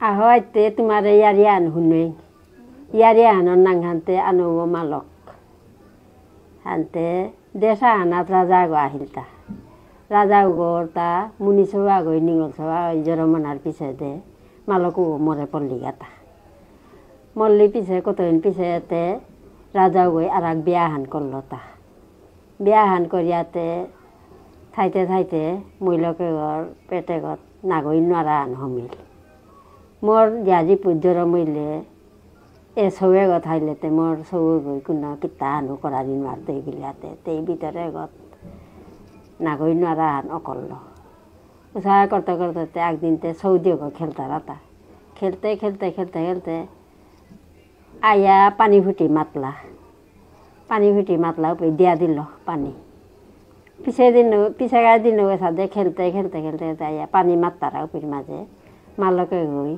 Ahoite tumare yarian huneng. Yarian onang hante anu malok. Hante desa anat raja go ahilta. Raja go ta munisowa go ningol sowa joromonar pisede maloku more polli gata. Molli pise kotoin pisete raja go arak biahan kollota. Biahan koriate থাইতে মহিলাকে ঘর পেটে ঘর নাগই নরান হমিল মোর জাজি পুজোর মইলে এ সবে গথাইলেতে মোর সবে গই কুনা কিতা আনু করাদিন মারতে বিলাতে তেই ভিতরে গত নাগই নরান অকল্ল উষা করতে করতে একদিনতে সৌদি গো খেলতে রাতা খেলতে আয়া পানি ফুটি মাতলা উপরে দিয়া দিল পানি পিছে গায়ে দিন সাথে খেলতে যাইয়া পানি মাত্তারা উপর মাঝে মালকে গই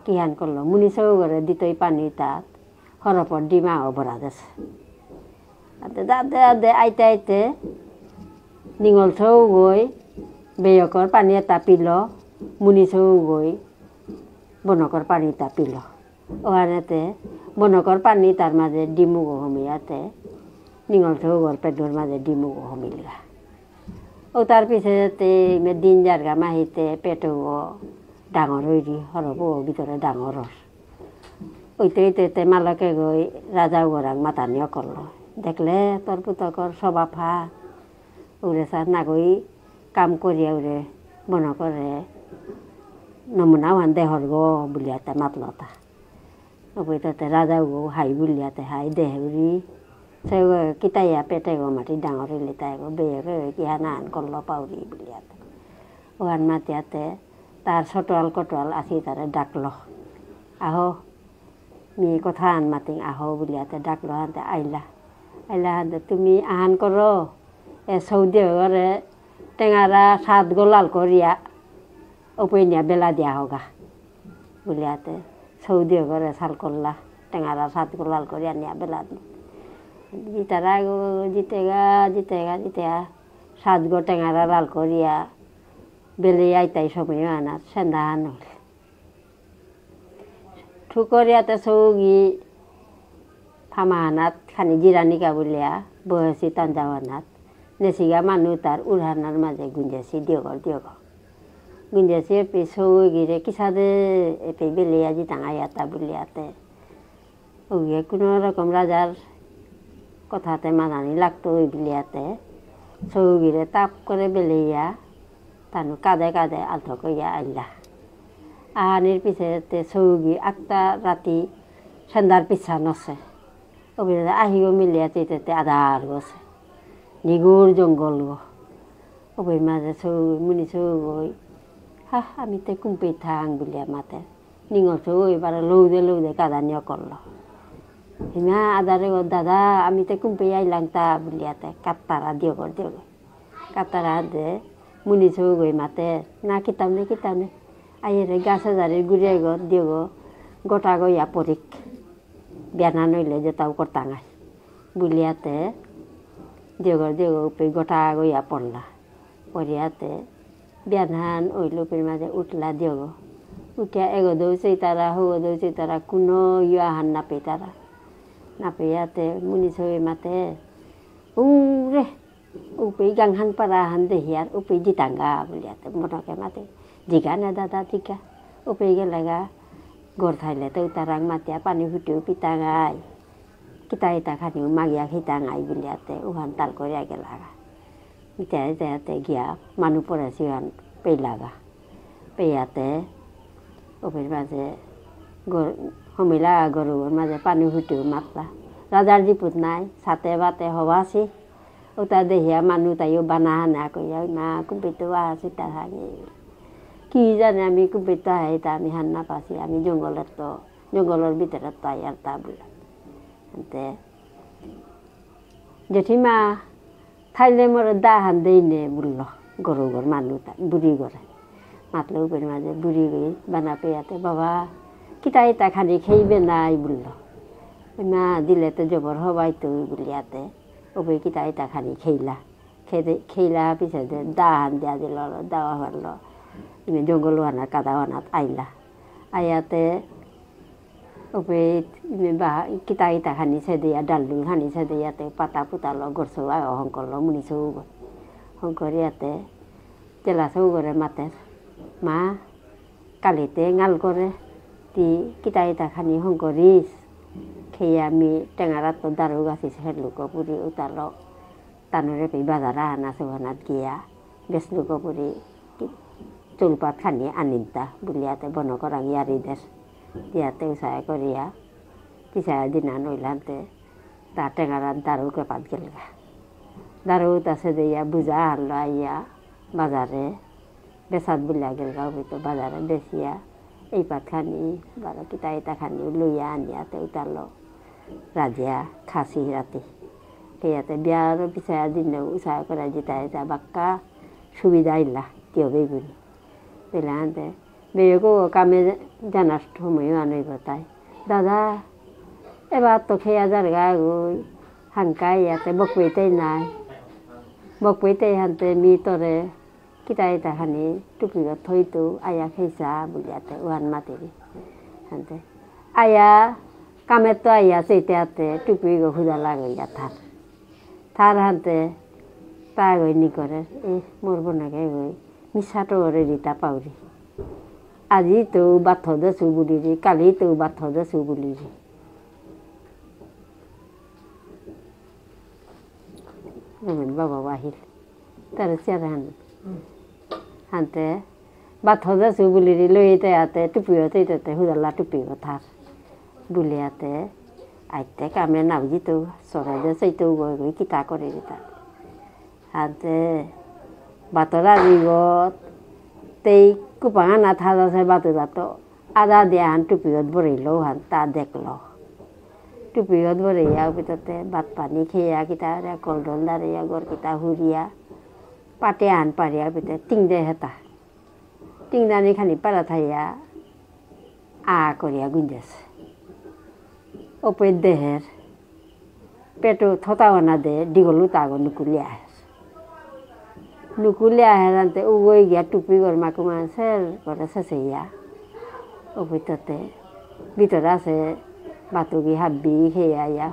কিহান করলো মুনিসও করে দিতই পানি তাত হরপর ডিমা ভরা দেছে দাদে আইতে নিঙল ছৌ গই বেয়কর পানি এটা পিল মুনিসও গই বনকর পানি এটা পিল ওখানেতে বনকর পানি তার মাঝে ডিমু হমিয়াতে নিঙল ছৌ গর পেটর মাঝে ডিমু হমিলগা ও তার পিছতে দিন জারগা মাহিতে পেটও ডাঙর হইরি হরব ভিতরে ডাঙর ওইতে মালকে গই রাজা গোরাং মাতানিও করলো দেখলে তোর পুতকর সবাফা ওরে সার নাগই কাম করিয়া ওরে মনে করে নমুনা হান দেহর গো বুলিয়াতে মাতলতা ওইতে রাজা গো হাই বুলিয়াতে হাই দেহ উড়ি সে কিতাইয়া পেটে গো মাটি ডাঙর হইলে তাই গো বেয়ে কিহানা আন করলো পাউরি বুলিয়াতে ওখান মাতিয়াতে তার ছোটল কটল আসি তারে ডাকলো আহো মি কথা আন মাতিং আহো বুলিয়াতে ডাকলো হানতে আইলা হানতে তুমি আহান করো এ সৌদি ঘরে টেঙারা সাত গোলাল করিয়া ওপইনিয়া বেলা দিয়া হোগা বুলিয়াতে সৌদি ঘরে সাল করলা টেঙারা সাত গোলাল করিয়া নিয়া বেলা জিতারা জিতেগা সাত গো টেঙারা লাল করিয়া বেলে আইতাই সময় আনার সেন্ধান হইল ঠুকরিয়াতে সৌগি ফামাহানাত খানি জিরানিকা বলিয়া বহেছি তঞ্জাবানাত নেচিগা মানুহ তার উড়ানার মাঝে গুঞ্জাছি দিয়গর গুঞ্জাছি এপি সৌগিরে কিসাদে এপি বেলিয়া জি টাঙাইয়াতা বলিয়াতে ওগিয়ে কোনো রকম রাজার কথাতে মানানি লাগতো ওই বিলিয়াতে সৌগিরে তাপ করে বেলিয়া তানু কাঁদে আলতো কইয়া আইলা আহানির পিছতে সৌগি আটটা রাতি সন্ধ্যার পিছা নছে অভিনেতা আহিও মিলিয়া তেতে আধার গছে নিগুর জঙ্গল গো অভি মাঝে সৌগি মুনি সৌগই আমি তে কুম্পি থাং বুলিয়া মাতে নিঙল সৌ এবার লৌদে কাদানিও করলো হিমা আদারে দাদা আমি তে কুম্পি আইলাম তা বুলিয়াতে কাত্তারা দিও কাত্তারা দে মুনি সৌ গই মাতে না কিতাম নে আইরে গাছ হাজারের গুড়িয়ে গো দিও গো গোটা গইয়া পরিক বেনা নইলে যেটাও করতাঙাই বুলিয়াতে দিও উপে গোটা গইয়া পড়লা পড়িয়াতে বেনহান ওই লোকের মাঝে উঠলা দিও গো উঠিয়া এগো দৌছে তারা হগো দৌছে তারা কোনো হান নাপে তারা নাপেয়াতে মুনি সৌ মাতে রে উপে গাংহান পারা হান দেহিয়ার উপে জিতাঙ্গা বুলিয়াতে মনকে মাতে জিগা না দাদা জিগা উপে গেলেগা গড় থাইলে তো তারাং মাতিয়া পানি ফুটিও পিতাঙাই কিতা খানিও মাগিয়া খিতাঙাই বুলিয়াতে উহান তাল করিয়া গেলাগা ইতে গিয়া মানুহ পড়েছি উহান পেইলাগা পেয়াতে উপের মাঝে হমিলা গরুর মাঝে পানি ফুটিও মাতলা রাজার জিপুত নাই সাথে বাতে হবাছি ওটা দেহিয়া মানুহ তাইও বানা হানা কইয়া মা কুম্পিতো আসি তার হাগে কি জানে আমি কুম্পিতো আহি তা আমি হান্না পাছি আমি জঙ্গলের ভিতরে তো আর তা বলে জেঠিমা থাইলে মোর দা হান দেই নে বলল গরু ঘর মানুহ বুড়ি ঘরে মাতলো উপরে মাঝে বুড়ি গই বানা পেয়াতে বাবা কিতা খানি খেইবে নাই বলল মা দিলে তো জবর হবাই তো বলিয়াতে ওপে কিতা খানি খেইলা পিছনে দা হান দিয়া দিল দাওয়া হল জঙ্গল হানা কাদা হানাত আইলা আয়াতে ওপে বা কিতা কিতা খানি সেদিয়া ডালডুল খানি সেদিয়াতে পাতা পুতালো গরসৌ অহংকরলো মুনি সৌ শংকর ইয়াতে জেলা সৌ করে মাতে মা কালিতে গাল করে তি কিতা কিতা খানি শংকরিস খেয়ে আমি টেঙারাত দারু গাছি হেরলুকো পুরি উতালো তানুরে পি বাজারা আনা সৌহানাত গিয়া বেসলুকো পুরি চুলপাত খানি আনিমতা বুলিয়াতে বনকরা ইয়ারি দেশ দিয়াতে উসায় করিয়া পিছায় দিনা নইলাতে তা টেঙারাত দারু কেপাত গেলগা দারু তাছে দিয়া বুঝা হারলো আইয়া বাজারে বেসাত বুলিয়া গেলগা হইতো বাজারে বেচিয়া এই পাত খানি বারো কিতা ইতা খানি লইয়া আনিয়াতে উতালো রাজিয়া খাসি রাতি সেইয়াতে বিয়ার পিছায় দিন উসায় করা যেটা এটা বাক্কা সুবিধা ইল্লা কেউ বেগুনি পেলাহান্তে বেয়েকো কামে জানার সময়ও আনইব তাই দাদা এবার তো খেয়া যার গা গই হানকাই ইয়াতে বকবইতেই নাই বকবইতেই হানতে মি তরে কিতা ইতা খানি টুপিত থইতো আয়া খেইছা বুলিয়াতে ওহান মাতিরি হানতে আয়া কামের তো আইয়া সেইটাতে টুপি গো খুদা লাগাইয়া থার হানতে তা গই নি করে এ মরব নাগে গই মিছাটো করে দিতা পাউরি আজি তো বাথ দেছো বুলিরি কালি তো বাথ দেছো বুলিরি বাবা আহিল তার চেয়ারে হানতে বাথ দেছো বুলিরি লইতে হাতে টুপিও তৈতে হুদাল্লা টুপি থার বুলিয়াতে আইতে কামে নাবজি তো সরাই দে সেইতেও গই গই কিতা করে দিতা হাতে বাতরা দিগত তেই কুপাঙা না থাজা বাতুরাত আদা দিয়া হান টুপিত বরিলো হান তা দেখলো টুপিত বরিয়া ভিতরতে ভাত পানি খেয়া কিতা কলডল দাঁড়িয়া গড় কিতা হুরিয়া পাটে হান পারিয়া ভিতরে টিংদে হেতা টিংদানি খানি পারা থাইয়া করিয়া গুঞ্জাছে ওপরে দেহের পেটো থতাওয়ানা দে ডিগলু তাগো নুকুলিয়া নুকুলিয়া হেরান্তে উগই গিয়া টুপি গর মাকু মাছের করে শেষেইয়া ও ভিতরে আছে বাতুকি হাব্বি খেয়া ইয়া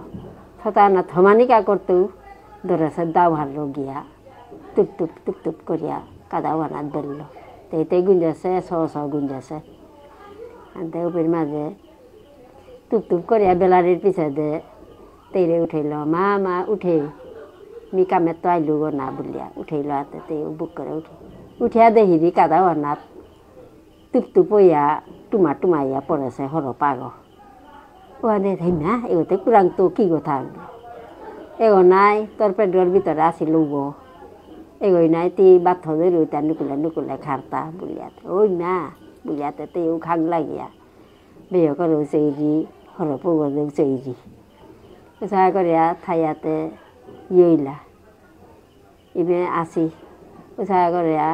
থতাওয়ানা থমানিকা করতো ধরেছে দাও হারলো গিয়া টুপ টুপ করিয়া কাদাওয়ানাত বেরলো তেইতে গুঞ্জাছে শ গুঞ্জাছে আনতে উপর মাঝে টুপ করিয়া বেলারির পিছে দে তেইরে উঠাইল মা উঠে মি কামে তো আইলু গো না বুলিয়া উঠাইল হাতে তেই বুক করে উঠিয়া দেহিরি কাদাওয়ানাত টুপ ইয়া টুমাইয়া পড়েছে হর পাগ ওখানে থাই না এগোতে কুরাং তো কি কথা এগো নাই তোর পেটর ভিতরে আসিল গো এগোই নাই তি বাথ ধরে ওইটা নুকুলে খারতা বুলিয়াতে ওই না বুলিয়াতে তেও খাগ লাগিয়া বেয় করে চেরি হর পগো চেরি উচা করিয়া থাইয়াতে ইয়ইলা ইবে আসি উচা করিয়া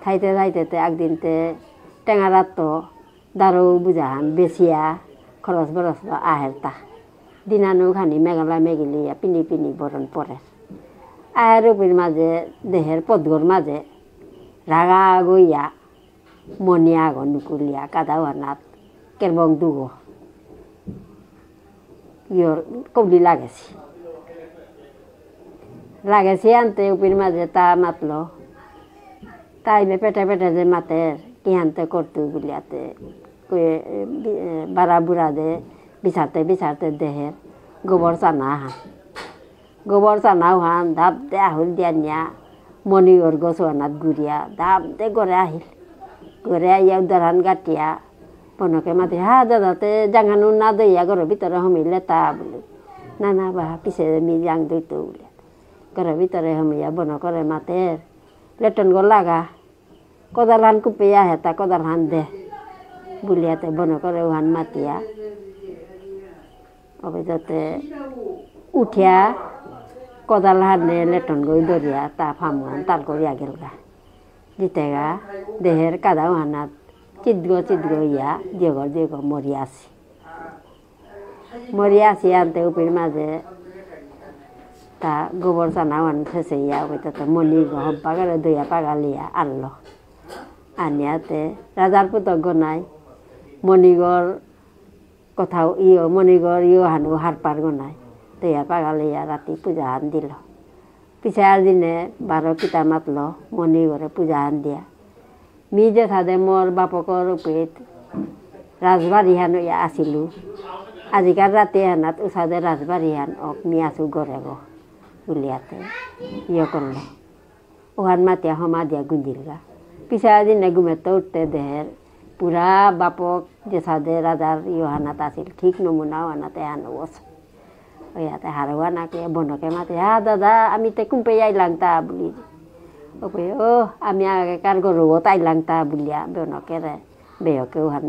থাইতে একদিনতে টেঙারাত তো দারু বুঝাহান বেচিয়া খরচ বরচ আহেরতা দিনানো খানি মেঘালা মেঘিলিয়া পিনি বরণ পরে আয়ের উপর মাঝে দেহের পদগর মাঝে রাগা গইয়া মনিয়া গো নুকুলিয়া কাদাওয়ানাত কেরবং দুগো ইয়র কবলি লাগেছি আনতে উপর মাঝে তা মাতলো তাই পেটে যে মাতের কিহানতে করতো বুলিয়াতে বারা বুড়া দে বিচারতে দেহের গোবর চানাও হান ধাপ দে আহুল দিয়া নিয়া মণিগর গছনাত গুড়িয়া ধাপ দে গড়ে আহিল গড়ে আইয়া উদারহান গাটিয়া বনকে মাতি হা দাদাতে জাঙানো না দইয়া ঘরের ভিতরে সমিলে তা বলে না বা পিছে মি জাং দইতো বলে ঘরের ভিতরে সমিয়া বন করে মাতের লেটন গো লাগা কদাল হান কুপিয়া হেতা কদাল হান দে বুলিয়াতে বন করে ওহান মাতিয়া অভিযোতে উঠিয়া কদাল হানে লেটন গই দরিয়া তা ফামুহান তাল করিয়া গেলগা জিতেগা দেহের কাদাও হানাত চিদ্গ ইয়া দিয়গ মরিয়া আসি আনতে উপর মাঝে তা গোবর চানাও আন ফেসে ইয়া ওইটাতে মনি হব্বা করে দইয়া পাগালিয়া আনলো আনিয়াতে রাজার পুতক নাই মণিগড় কথাও মণিগড় হানো হার পার গনাই তৈয়া পাগালিয়া রাতি পূজাহান দিল পিছে দিনে 12 পিতা মাতল মণিগড়ে পূজাহান দিয়া মি যে সাদে মোর বাপকৰ উপেত ৰাজবাৰী হান আছিলো আজিকাল ৰাতি হানাত উচাদে ৰাজবাৰী হান মি আছো গড়ে বুলিয়াতে করলো ওহান মাতিয়া সমা দিয়া গুঞ্জিলগা পিছে দিনে ঘুমেতে উঠতে দেহের পুরা বাপক যে সাদে রাজার হানাত আছিল ঠিক নমুনাও হানাতে হানো বছর ওয়াতে হারোয়া নাকে বনকে মাতে দাদা আমি তে কুম্পে আইলাম তা বলি ও আমি আগেকার গরু আইলাম তা বলিয়া বনকে রে বেয়কে ওহান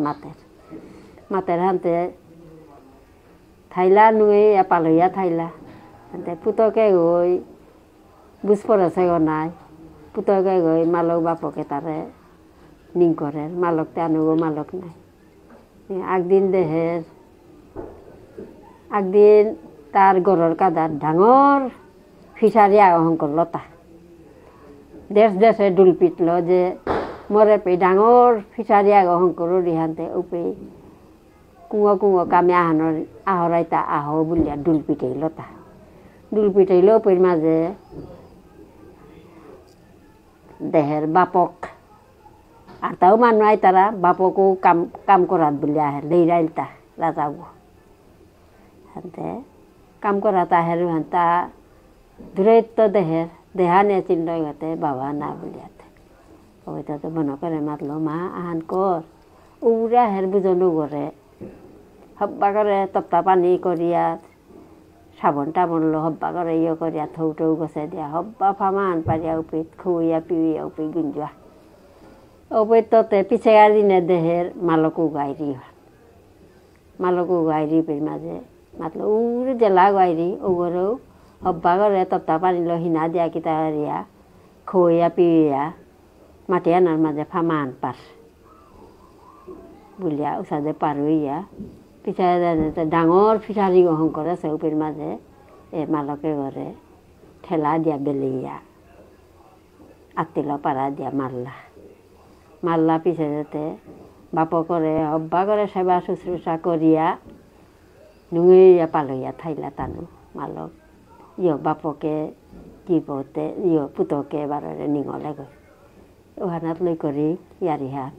মাতের হানতে থাইলা নুয়ে পালইয়া থাইলা হানতে পুতকে গই বুঝ পড়েছে নাই পুতকে গই মালক বাপকে তারে নিং করে মালক তে আনুগো মালক নাই একদিন দেহের একদিন তার গড়ের কাদার ডাঙর ফিসারি অহংকর লতা দেশে ডুল পিটল যে মরে পে ডাঙর ফিসারি অহংকর রিহান্তে উপে কুঁয়ো কামে আহরাইতা আহ বুলিয়া ডুল পিটাই লতা ডুল পিটাইলে উপের মাঝে দেহের বাপক আর তাও মানুষ তারা বাপকও কাম করাত বলে আহে লেইরাইলতা রাজাও হানতে কাম করাত আহের হান্তা দূরত্ব দেহা নেছিল গতে বাবা না বলিয়াতে ওইটা তো মনে করে মাতলো মা আহান কর উড়ে আহের বুঝনো করে হব্বা করে তপ্তা পানি করিয়া সাবন টাবন লো হব্বা করে করিয়া থৌ গছে দিয়া হব্বা ফামান পারিয়া উপিত খুইয়া পিউয়া উপি গুঞ্জোয়া ওপেতে পিছে দিনে দেহের মালকু গাইরি পের মাঝে মাতলো উড়ে জেলা গাইরি ওগরেও হব্বা করে তপ্তা পানি লো হিনা দিয়া কিতা হারিয়া খুইয়া পিউয়া মাটি আনার মাঝে ফামান পার বুলিয়া উসাদে পার হইয়া পিছে ডাঙর ফিসারি অহংকর আছে উপের মাঝে মালকে ঘরে ঠেলা দিয়া বেলিয়া আতিল পাড়া দিয়া মারলা পিছে যেতে বাপ করে হব্বা করে সেবা শুশ্রূষা করিয়া নুঙিয়া পালইয়া থাইলা তানু মালক বাপকে জীবতে পুতকে এবারে নিঙলে গৈ ওহানাত লৈ কৰি ইয়ারি হাত